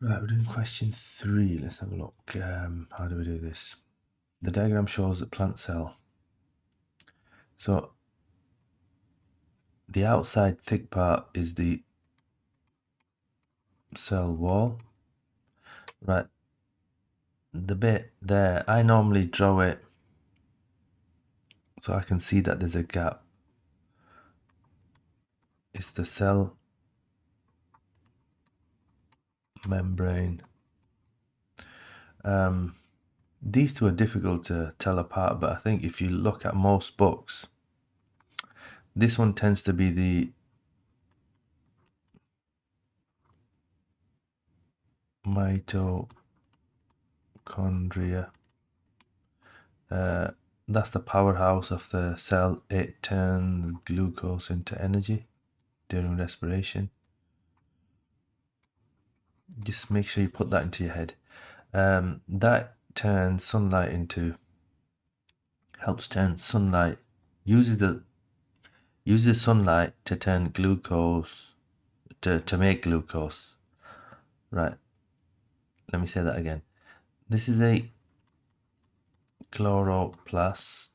Right, we're doing question 3. Let's have a look. How do we do this? The diagram shows a plant cell. So the outside thick part is the cell wall. Right, the bit there, I normally draw it so I can see that there's a gap. It's the cell membrane. These two are difficult to tell apart, but I think if you look at most books, this one tends to be the mitochondria. That's the powerhouse of the cell. It turns glucose into energy during respiration. Just make sure you put that into your head. That turns sunlight into, helps turn sunlight, uses sunlight to turn glucose, to make glucose. Right, let me say that again. This is a chloroplast.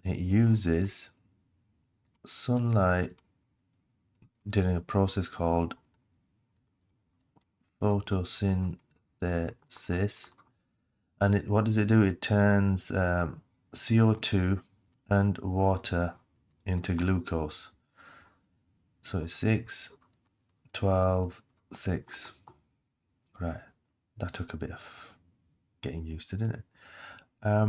It uses sunlight during a process called photosynthesis, and what does it do? It turns CO2 and water into glucose. So it's 6, 12, 6. Right, that took a bit of getting used to, didn't it? I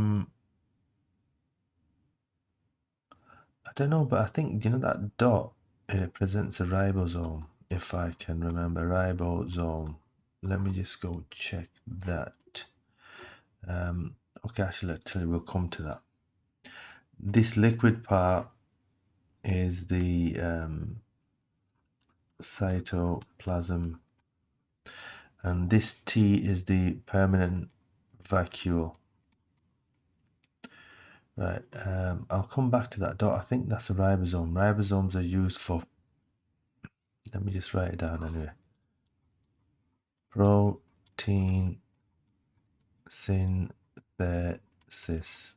don't know, but I think, that dot, it represents a ribosome, if I can remember. Ribosome. Let me just go check that. Okay, actually, we'll come to that. This liquid part is the cytoplasm, and this T is the permanent vacuole. Right, I'll come back to that dot. I think that's a ribosome. Ribosomes are used for, let me just write it down anyway. Protein synthesis.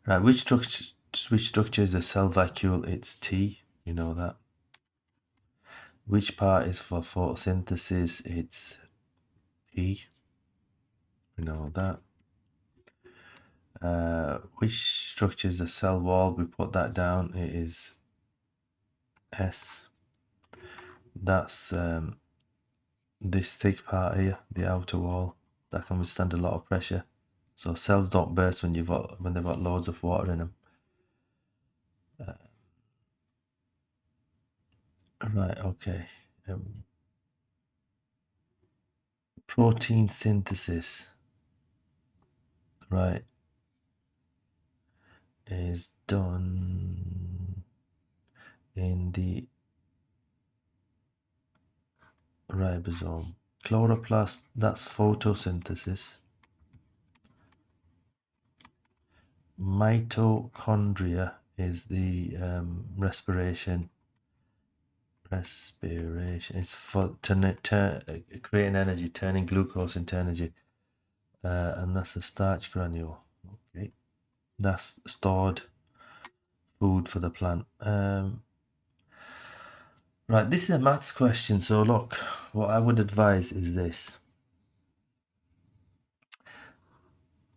Right, which structure is a cell vacuole? It's T, you know that. Which part is for photosynthesis? It's P, we know that. Which structure is the cell wall? We put that down. It is S. That's this thick part here, the outer wall, that can withstand a lot of pressure. So cells don't burst when they've got loads of water in them. Right. Okay. Protein synthesis. Right. Is done in the ribosome. Chloroplast, that's photosynthesis. Mitochondria is the respiration. It's for creating energy, turning glucose into energy. And that's a starch granule. Okay, that's stored food for the plant. Right, this is a maths question, so look, what I would advise is this.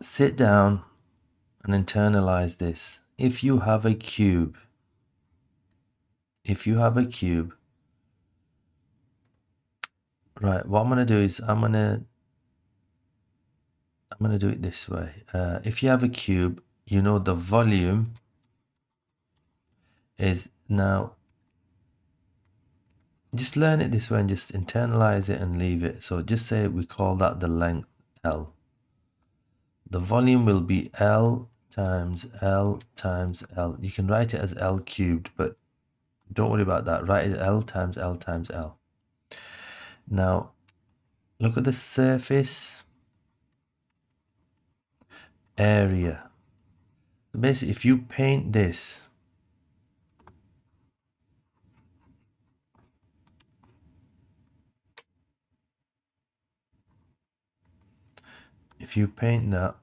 Sit down and internalize this. If you have a cube, right, what I'm going to do is I'm going to do it this way. If you have a cube, you know the volume is, now just learn it this way and just internalize it and leave it. So just say we call that the length L. The volume will be L times L times L. You can write it as L cubed, but don't worry about that. Write it L times L times L. Now look at the surface area. Basically, if you paint this, if you paint that,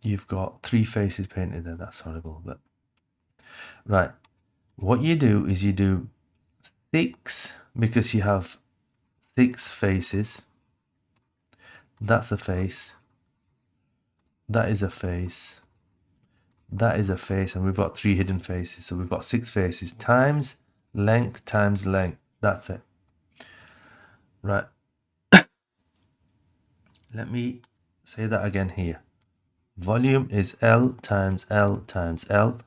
you've got 3 faces painted there. That's horrible, but right. What you do is you do 6, because you have 6 faces. That's a face. That is a face. That is a face, and we've got 3 hidden faces. So we've got 6 faces times length times length. That's it. Right. Let me say that again here. Volume is L times L times L.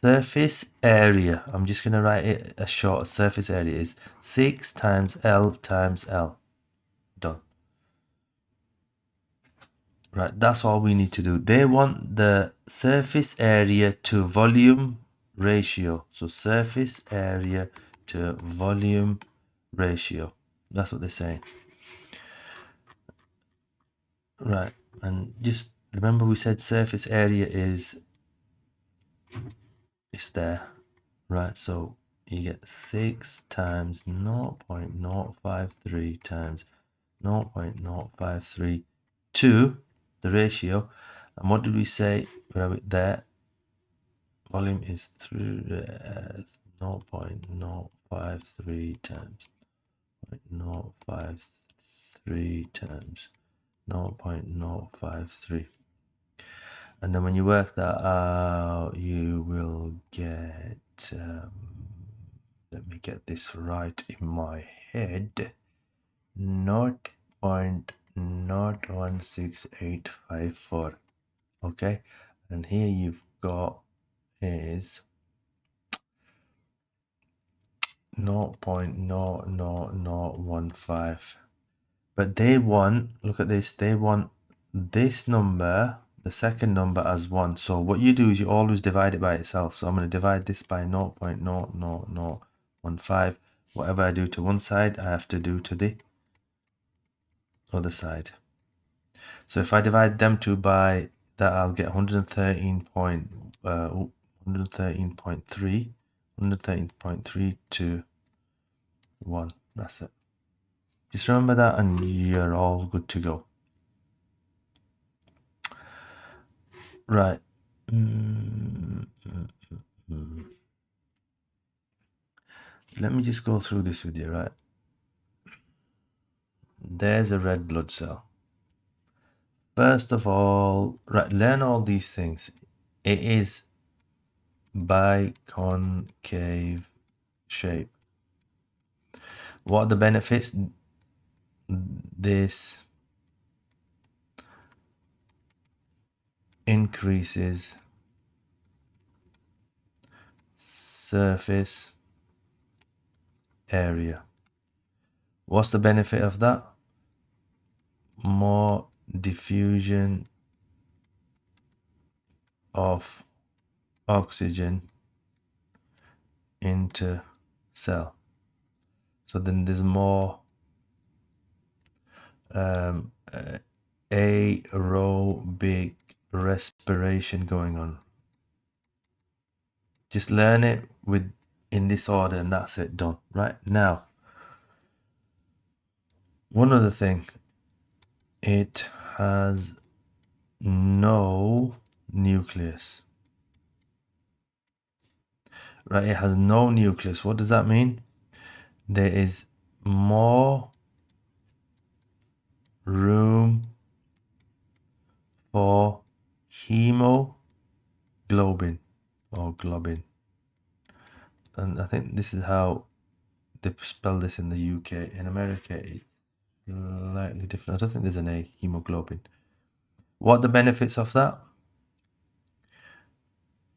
Surface area, I'm just going to write it as short as surface area, is 6 times L times L. Done. Right, that's all we need to do. They want the surface area to volume ratio. So surface area to volume ratio. That's what they're saying. Right, and just remember we said surface area is there. Right, so you get 6 times 0.053 times 0.053 to the ratio. And what did we say? There, volume is through 0.053 times 0.053 times 0.053. And then when you work that out, you will get, let me get this right in my head, 0.016854. Okay, and here you've got is 0.00015. But they want, look at this, they want this number, the second number, as 1. So what you do is you always divide it by itself. So I'm going to divide this by 0.00015. Whatever I do to one side, I have to do to the other side. So if I divide them two by that, I'll get 113.3 to 1. That's it. Just remember that and you're all good to go. Right. Let me just go through this with you, right? There's a red blood cell. First of all, right, learn all these things. It is biconcave shape. What are the benefits? This increases surface area. What's the benefit of that? More diffusion of oxygen into cell. So then there's more aerobic respiration going on. Just learn it in this order and that's it, done. Right, now one other thing, it has no nucleus. Right, it has no nucleus. What does that mean? There is more room for hemoglobin or globin. And I think this is how they spell this in the UK. In America, it's slightly different. I don't think there's an A, hemoglobin. What are the benefits of that?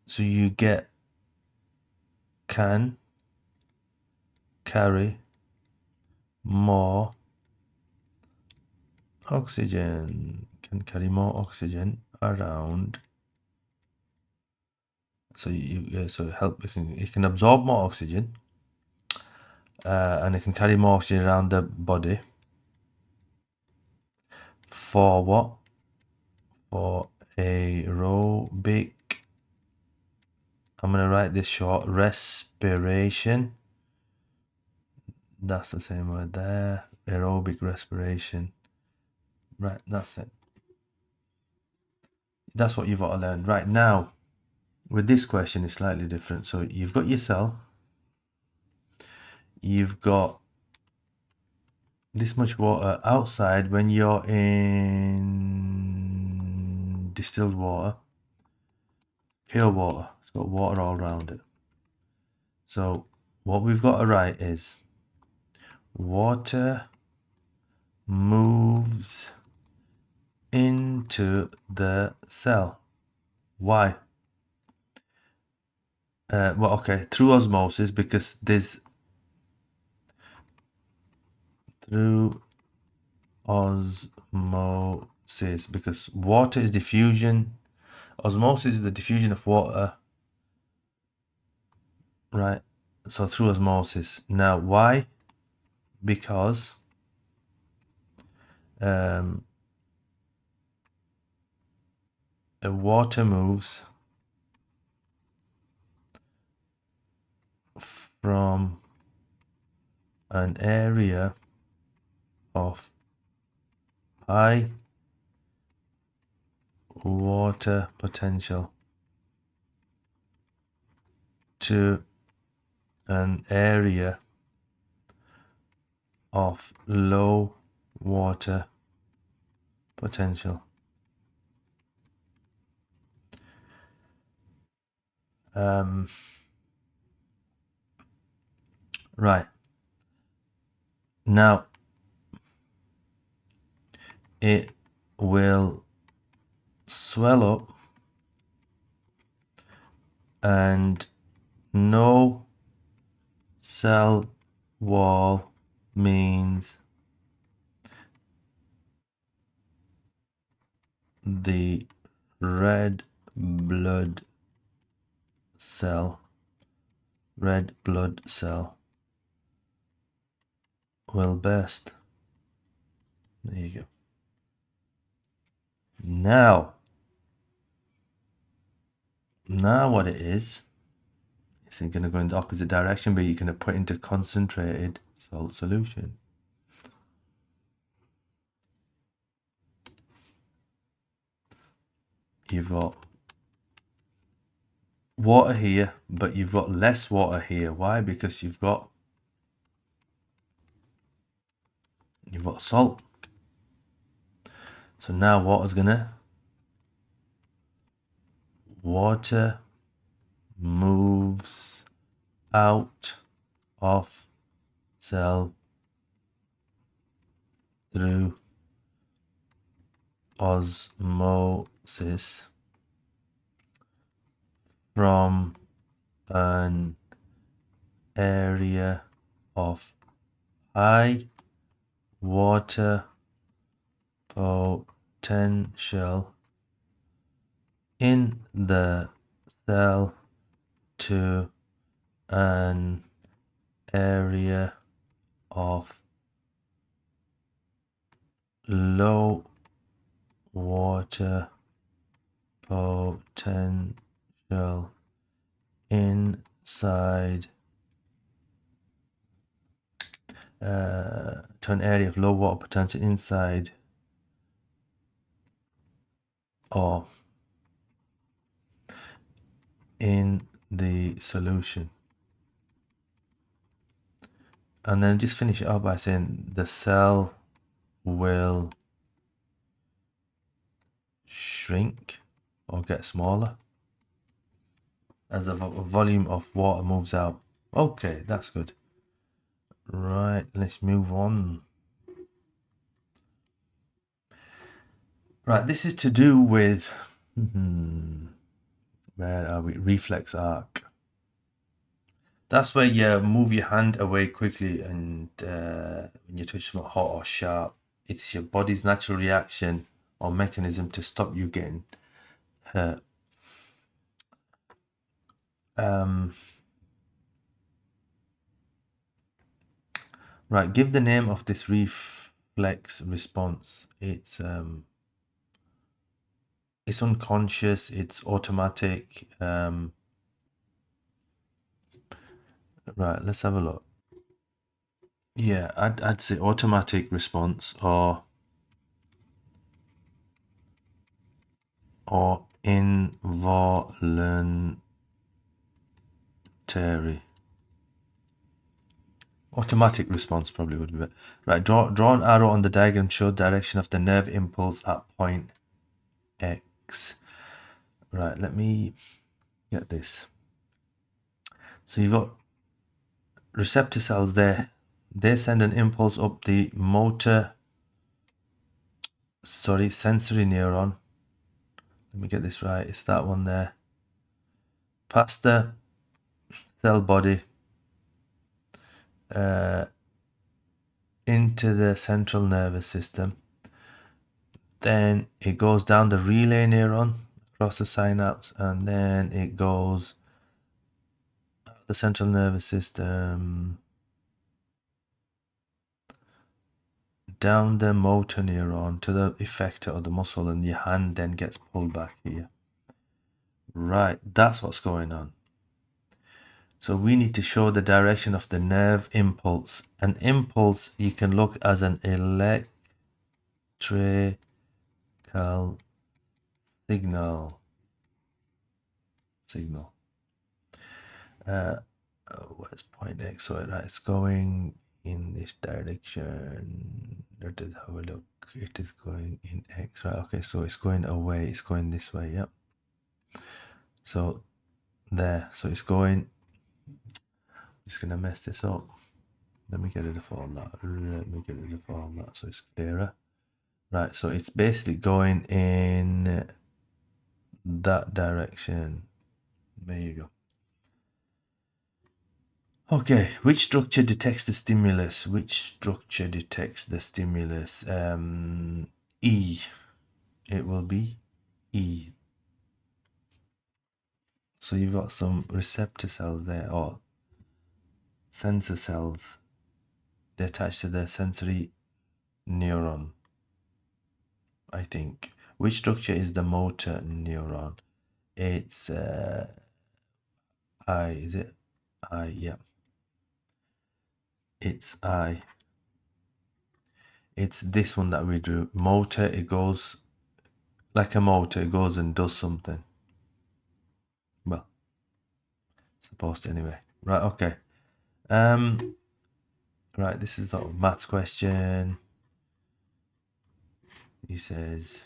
So you can carry more oxygen, around. So it can absorb more oxygen, and it can carry more oxygen around the body. For what? For aerobic, I'm going to write this short, respiration. That's the same word there. Aerobic respiration. Right, that's it. That's what you've got to learn. Right now, with this question, it's slightly different. So you've got your cell. You've got this much water outside. When you're in distilled water, pure water, it's got water all around it. So what we've got to write is water moves into the cell. Why? Well, okay, through osmosis, because there's through osmosis, because water is diffusion. Osmosis is the diffusion of water, right? So through osmosis. Now, why? Because the water moves from an area of high water potential to an area of low water potential. Right. Now, it will swell up, and no cell wall means the red blood cell will burst. There you go. Now what it is, it's going to go in the opposite direction, but you're going to put into concentrated salt solution. You've got water here, but you've got less water here. Why? Because you've got salt. So now water moves out of cell through osmosis from an area of high water potential in the cell to an area of low water potential inside to an area of low water potential inside or in the solution. And then just finish it up by saying the cell will shrink or get smaller as the volume of water moves out. Okay, that's good. Right, let's move on. Right, this is to do with where are we? Reflex arc. That's where you move your hand away quickly, and when you touch something hot or sharp, it's your body's natural reaction or mechanism to stop you getting hurt. Right, give the name of this reflex response. It's unconscious, it's automatic. Right, let's have a look. Yeah, I'd say automatic response or involuntary. Automatic response probably would be better. Right, draw an arrow on the diagram, show direction of the nerve impulse at point X. Right, let me get this. So you've got receptor cells there. They send an impulse up the sensory neuron. Let me get this right. It's that one there. Past the cell body into the central nervous system. Then it goes down the relay neuron across the synapse, and then it goes the central nervous system down the motor neuron to the effector of the muscle, and your hand then gets pulled back here. Right, that's what's going on. So we need to show the direction of the nerve impulse. An impulse you can look as an electrical signal. Where's point X? So it's going in this direction. Let us have a look. It is going in X, right? Okay, so it's going away. It's going this way. Yep. So there. So it's going. Just gonna mess this up. Let me get rid of all that. Let me get rid of all that so it's clearer. Right. So it's basically going in that direction. There you go. Okay, which structure detects the stimulus? Which structure detects the stimulus? E. It will be E. So you've got some receptor cells there, or sensor cells. They're attached to the sensory neuron, I think. Which structure is the motor neuron? It's I, is it? I, yeah. It's I. It's this one that we drew. Motor, it goes like a motor, it goes and does something. Well, supposed to anyway. Right, okay. Right, this is sort of maths question. He says,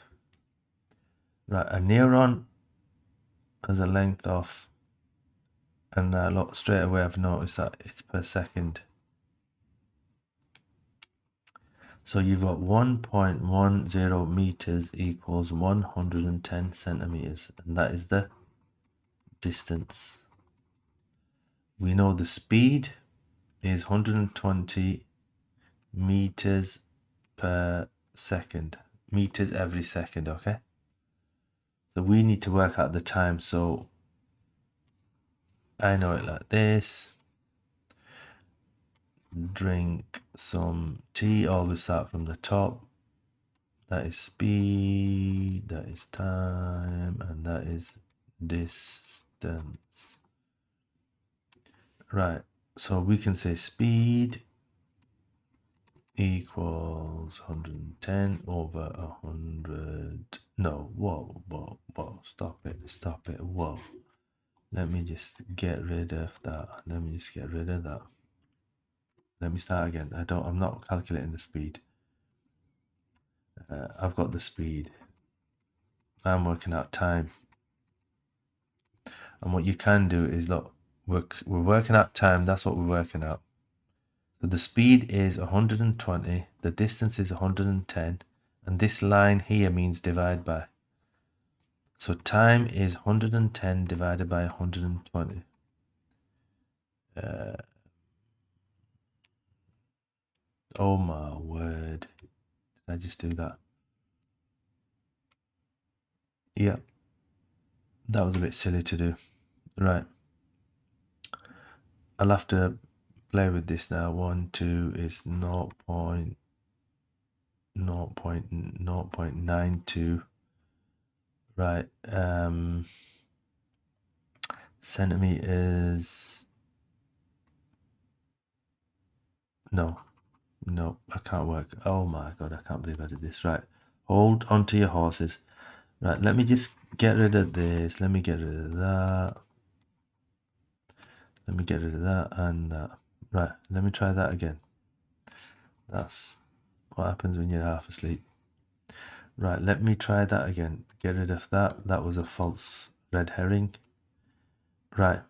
right, a neuron has a length of, and look, straight away I've noticed that it's per second. So you've got 1.10 meters equals 110 centimeters, and that is the distance. We know the speed is 120 meters per second, meters every second, okay? So we need to work out the time. So I know it like this. Drink some tea, always start from the top. That is speed, that is time, and that is distance. Right, so we can say speed equals 110 over 100. No, whoa, stop it, whoa. Let me just get rid of that. Let me just get rid of that. Let me start again. I'm not calculating the speed. I've got the speed. I'm working out time. And what you can do is, look, we're working out time. That's what we're working out. So the speed is 120. The distance is 110. And this line here means divide by. So time is 110 divided by 120. Oh my word. Did I just do that? Yeah. That was a bit silly to do. Right. I'll have to play with this now. 1, 2 is 0.92. Right. Centimeters. No. No, I can't work. Oh my god, I can't believe I did this. Right, hold onto your horses. Right, let me just get rid of this. Let me get rid of that. Let me get rid of that and that. Right, let me try that again. That's what happens when you're half asleep. Right, let me try that again. Get rid of that. That was a false red herring. Right,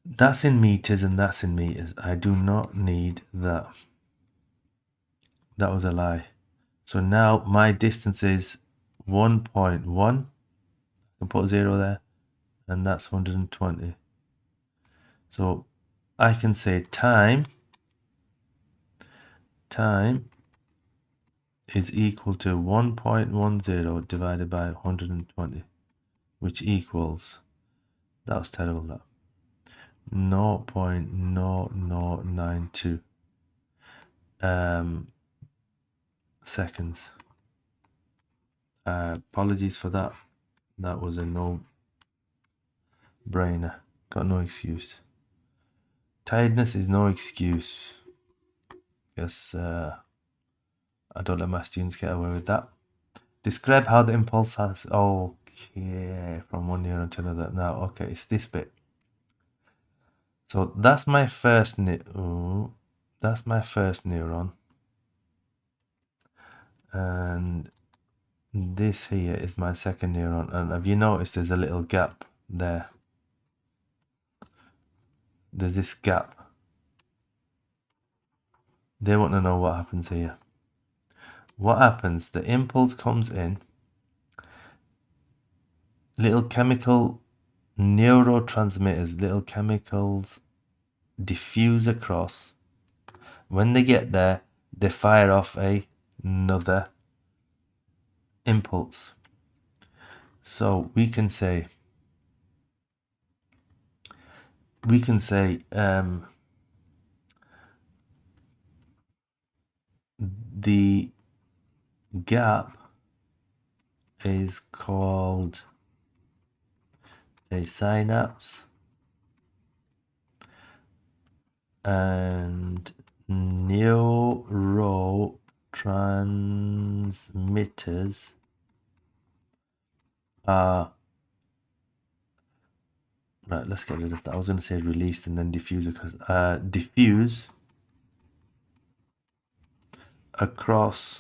that's in meters and that's in meters. I do not need that. That was a lie. So now my distance is 1.1. I can put a 0 there, and that's 120. So I can say time is equal to 1.10 divided by 120, which equals, that was terrible, that 0.0092 seconds. Apologies for that. That was a no-brainer. Got no excuse. Tiredness is no excuse. Yes, I don't let my students get away with that. Describe how the impulse has, okay, from one neuron to another. Now, okay, it's this bit. So that's my first neuron, and this here is my second neuron. And have you noticed there's a little gap there? There's this gap. They want to know what happens here. What happens? The impulse comes in. Little chemical neurotransmitters, little chemicals diffuse across. When they get there, they fire off another impulse. So we can say the gap is called a synapse, and neurotransmitters are, right, let's get rid of that. I was going to say released and then diffuse across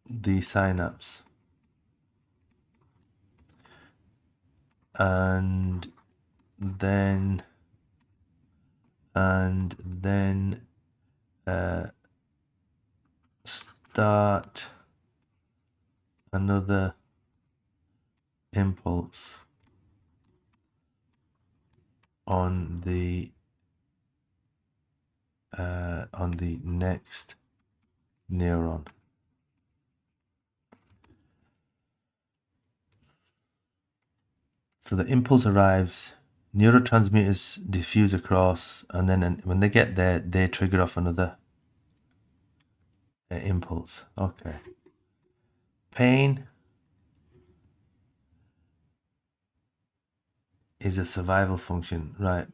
the synapse, and then start another impulse on the next neuron. So the impulse arrives, neurotransmitters diffuse across, and then when they get there, they trigger off another impulse. Okay. Pain is a survival function. Right.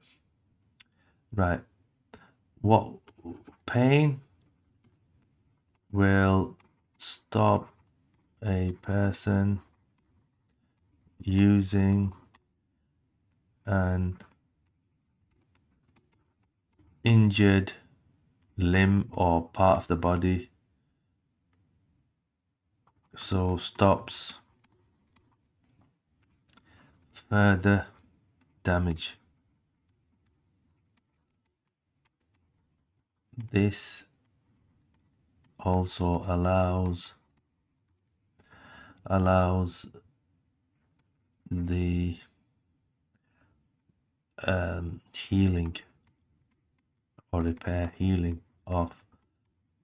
Right. What pain will stop a person using an injured limb or part of the body, so stops further damage. This also allows the healing or repair healing of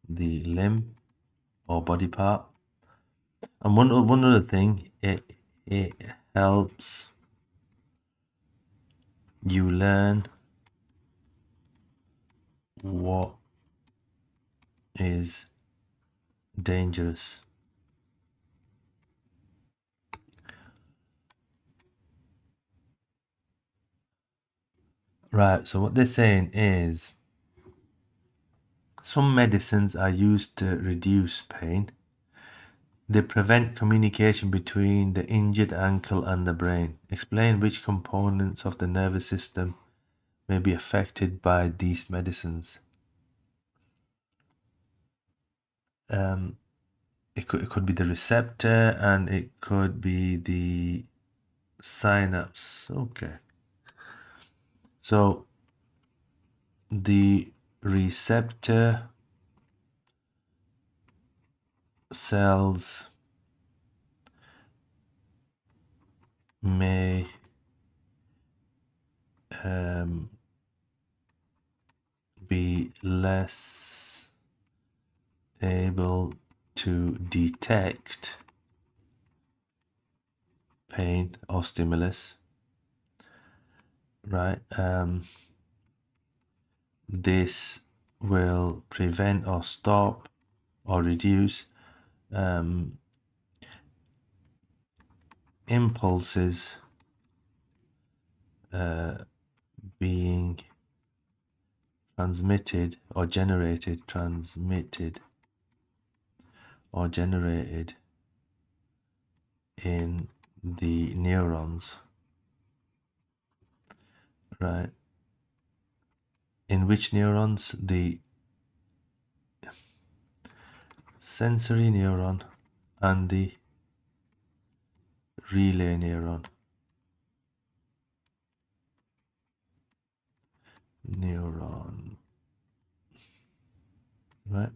the limb or body part. And one other thing, it helps you learn what is dangerous. Right, so what they're saying is Some medicines are used to reduce pain. They prevent communication between the injured ankle and the brain. Explain which components of the nervous system may be affected by these medicines. It could be the receptor and it could be the synapse. Okay. So the receptor cells may be less able to detect pain or stimulus, right? This will prevent or stop or reduce impulses being transmitted or generated in the neurons, right? In which neurons? The sensory neuron and the relay neuron. Right?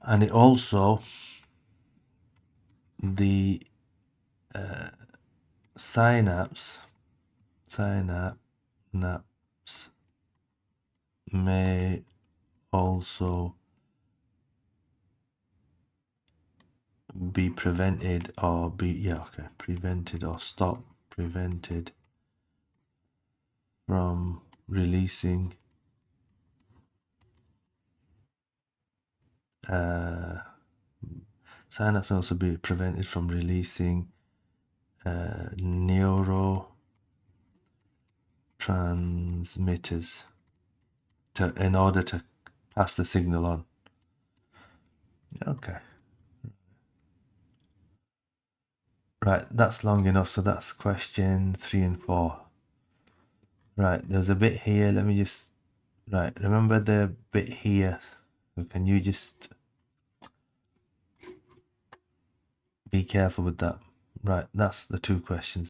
And it also, the synapse may also be prevented or prevented from releasing synapse may also be prevented from releasing neurotransmitters in order to pass the signal on. Okay. Right, that's long enough. So that's question 3 and 4. Right, there's a bit here. Let me just, right, remember the bit here. So can you just be careful with that? Right, that's the 2 questions.